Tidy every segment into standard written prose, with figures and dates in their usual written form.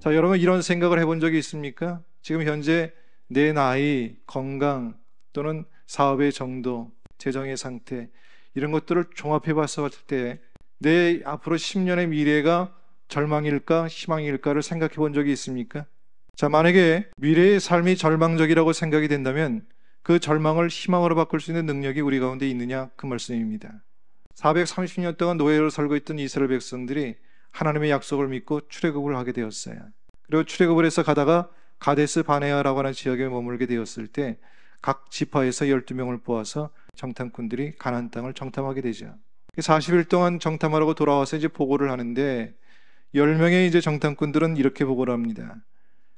자, 여러분 이런 생각을 해본 적이 있습니까? 지금 현재 내 나이, 건강 또는 사업의 정도, 재정의 상태 이런 것들을 종합해 봤을 때 내 앞으로 10년의 미래가 절망일까 희망일까를 생각해 본 적이 있습니까? 자, 만약에 미래의 삶이 절망적이라고 생각이 된다면 그 절망을 희망으로 바꿀 수 있는 능력이 우리 가운데 있느냐 그 말씀입니다. 430년 동안 노예로 살고 있던 이스라엘 백성들이 하나님의 약속을 믿고 출애굽을 하게 되었어요. 그리고 출애굽을 해서 가다가 가데스 바네아라고 하는 지역에 머물게 되었을 때 각 지파에서 12명을 뽑아서 정탐꾼들이 가나안 땅을 정탐하게 되죠. 40일 동안 정탐하라고 돌아와서 이제 보고를 하는데 10명의 이제 정탐꾼들은 이렇게 보고를 합니다.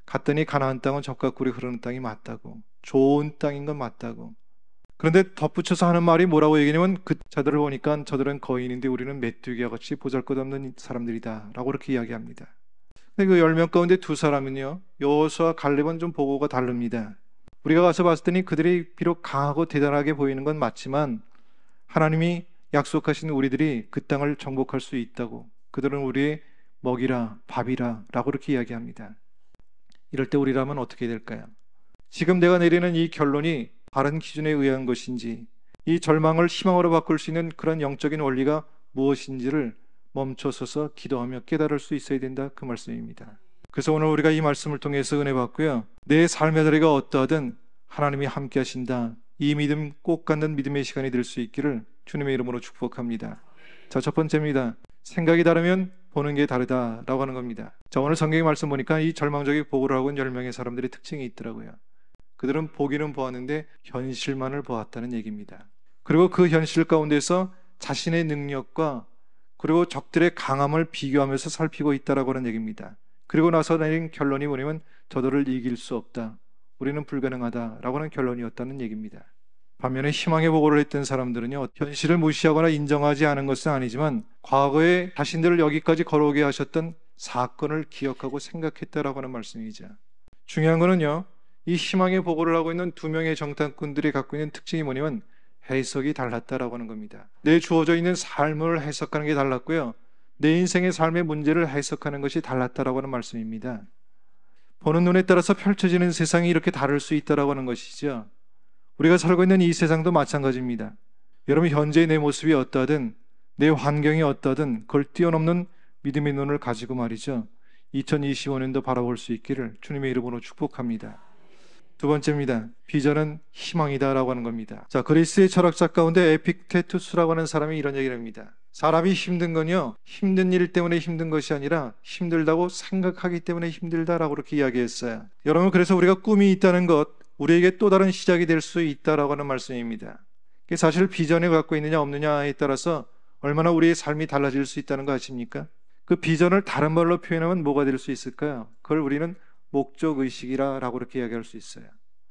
갔더니 가나안 땅은 젖과 꿀이 흐르는 땅이 맞다고, 좋은 땅인 건 맞다고. 그런데 덧붙여서 하는 말이 뭐라고 얘기냐면 그 자들을 보니까 저들은 거인인데 우리는 메뚜기와 같이 보잘것없는 사람들이다 라고 그렇게 이야기합니다. 근데 그 10명 가운데 두 사람은요, 여호수아와 갈렙은 좀 보고가 다릅니다. 우리가 가서 봤을 때는 그들이 비록 강하고 대단하게 보이는 건 맞지만 하나님이 약속하신 우리들이 그 땅을 정복할 수 있다고, 그들은 우리의 먹이라 밥이라 라고 그렇게 이야기합니다. 이럴 때 우리라면 어떻게 될까요? 지금 내가 내리는 이 결론이 바른 기준에 의한 것인지, 이 절망을 희망으로 바꿀 수 있는 그런 영적인 원리가 무엇인지를 멈춰서서 기도하며 깨달을 수 있어야 된다 그 말씀입니다. 그래서 오늘 우리가 이 말씀을 통해서 은혜 받고요, 내 삶의 자리가 어떠하든 하나님이 함께 하신다, 이 믿음 꼭 갖는 믿음의 시간이 될 수 있기를 주님의 이름으로 축복합니다. 자, 첫 번째입니다. 생각이 다르면 보는 게 다르다라고 하는 겁니다. 자, 오늘 성경의 말씀 보니까 이 절망적인 보고를 하고 있는 10명의 사람들의 특징이 있더라고요. 그들은 보기는 보았는데 현실만을 보았다는 얘기입니다. 그리고 그 현실 가운데서 자신의 능력과 그리고 적들의 강함을 비교하면서 살피고 있다라고 하는 얘기입니다. 그리고 나서 내린 결론이 뭐냐면 저들을 이길 수 없다, 우리는 불가능하다라고 하는 결론이었다는 얘기입니다. 반면에 희망의 보고를 했던 사람들은요, 현실을 무시하거나 인정하지 않은 것은 아니지만 과거에 자신들을 여기까지 걸어오게 하셨던 사건을 기억하고 생각했다라고 하는 말씀이죠. 중요한 거는요, 이 희망의 보고를 하고 있는 두 명의 정탐꾼들이 갖고 있는 특징이 뭐냐면 해석이 달랐다라고 하는 겁니다. 내 주어져 있는 삶을 해석하는 게 달랐고요, 내 인생의 삶의 문제를 해석하는 것이 달랐다라고 하는 말씀입니다. 보는 눈에 따라서 펼쳐지는 세상이 이렇게 다를 수 있다라고 하는 것이죠. 우리가 살고 있는 이 세상도 마찬가지입니다. 여러분, 현재의 내 모습이 어떠하든 내 환경이 어떠하든 그걸 뛰어넘는 믿음의 눈을 가지고 말이죠, 2025년도 바라볼 수 있기를 주님의 이름으로 축복합니다. 두 번째입니다. 비전은 희망이다라고 하는 겁니다. 자, 그리스의 철학자 가운데 에픽테투스라고 하는 사람이 이런 얘기를 합니다. 사람이 힘든 건요, 힘든 일 때문에 힘든 것이 아니라 힘들다고 생각하기 때문에 힘들다라고 그렇게 이야기했어요. 여러분, 그래서 우리가 꿈이 있다는 것, 우리에게 또 다른 시작이 될 수 있다라고 하는 말씀입니다. 사실 비전을 갖고 있느냐 없느냐에 따라서 얼마나 우리의 삶이 달라질 수 있다는 거 아십니까? 그 비전을 다른 말로 표현하면 뭐가 될 수 있을까요? 그걸 우리는 목적의식이라고 그렇게 이야기할 수 있어요.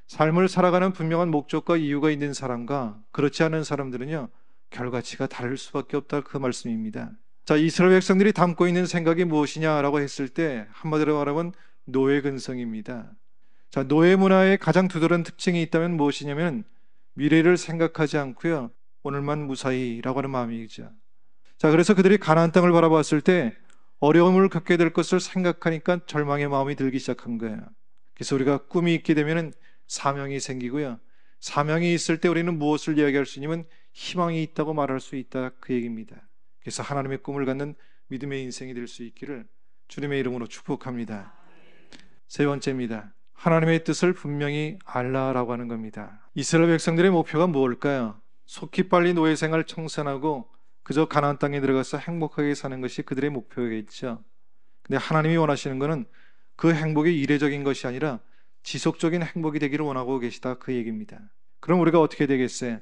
삶을 살아가는 분명한 목적과 이유가 있는 사람과 그렇지 않은 사람들은요, 결과치가 다를 수밖에 없다 그 말씀입니다. 자, 이스라엘 백성들이 담고 있는 생각이 무엇이냐라고 했을 때 한마디로 말하면 노예 근성입니다. 자, 노예 문화의 가장 두드러진 특징이 있다면 무엇이냐면 미래를 생각하지 않고요, 오늘만 무사히라고 하는 마음이죠. 자, 그래서 그들이 가나안 땅을 바라봤을 때 어려움을 겪게 될 것을 생각하니까 절망의 마음이 들기 시작한 거예요. 그래서 우리가 꿈이 있게 되면 사명이 생기고요, 사명이 있을 때 우리는 무엇을 이야기할 수 있냐면 희망이 있다고 말할 수 있다 그 얘기입니다. 그래서 하나님의 꿈을 갖는 믿음의 인생이 될 수 있기를 주님의 이름으로 축복합니다. 세 번째입니다. 하나님의 뜻을 분명히 알라라고 하는 겁니다. 이스라엘 백성들의 목표가 무엇일까요? 속히 빨리 노예 생활 청산하고 그저 가나안 땅에 들어가서 행복하게 사는 것이 그들의 목표겠죠. 근데 하나님이 원하시는 것은 그 행복이 이례적인 것이 아니라 지속적인 행복이 되기를 원하고 계시다 그 얘기입니다. 그럼 우리가 어떻게 되겠어요?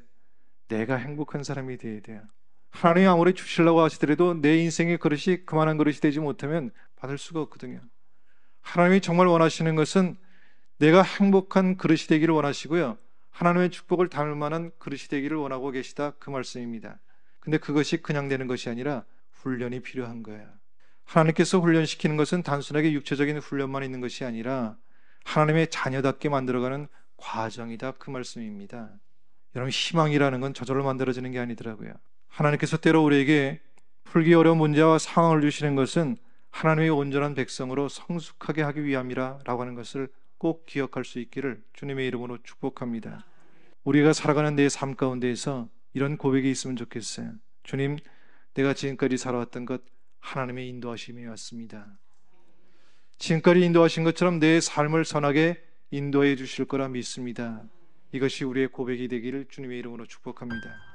내가 행복한 사람이 되어야 돼요. 하나님이 아무리 주시려고 하시더라도 내 인생의 그릇이 그만한 그릇이 되지 못하면 받을 수가 없거든요. 하나님이 정말 원하시는 것은 내가 행복한 그릇이 되기를 원하시고요, 하나님의 축복을 담을 만한 그릇이 되기를 원하고 계시다 그 말씀입니다. 근데 그것이 그냥 되는 것이 아니라 훈련이 필요한 거예요. 하나님께서 훈련시키는 것은 단순하게 육체적인 훈련만 있는 것이 아니라 하나님의 자녀답게 만들어가는 과정이다 그 말씀입니다. 여러분, 희망이라는 건 저절로 만들어지는 게 아니더라고요. 하나님께서 때로 우리에게 풀기 어려운 문제와 상황을 주시는 것은 하나님의 온전한 백성으로 성숙하게 하기 위함이라 라고 하는 것을 꼭 기억할 수 있기를 주님의 이름으로 축복합니다. 우리가 살아가는 내 삶 가운데에서 이런 고백이 있으면 좋겠어요. 주님, 내가 지금까지 살아왔던 것 하나님의 인도하심이었습니다. 지금까지 인도하신 것처럼 내 삶을 선하게 인도해 주실 거라 믿습니다. 이것이 우리의 고백이 되기를 주님의 이름으로 축복합니다.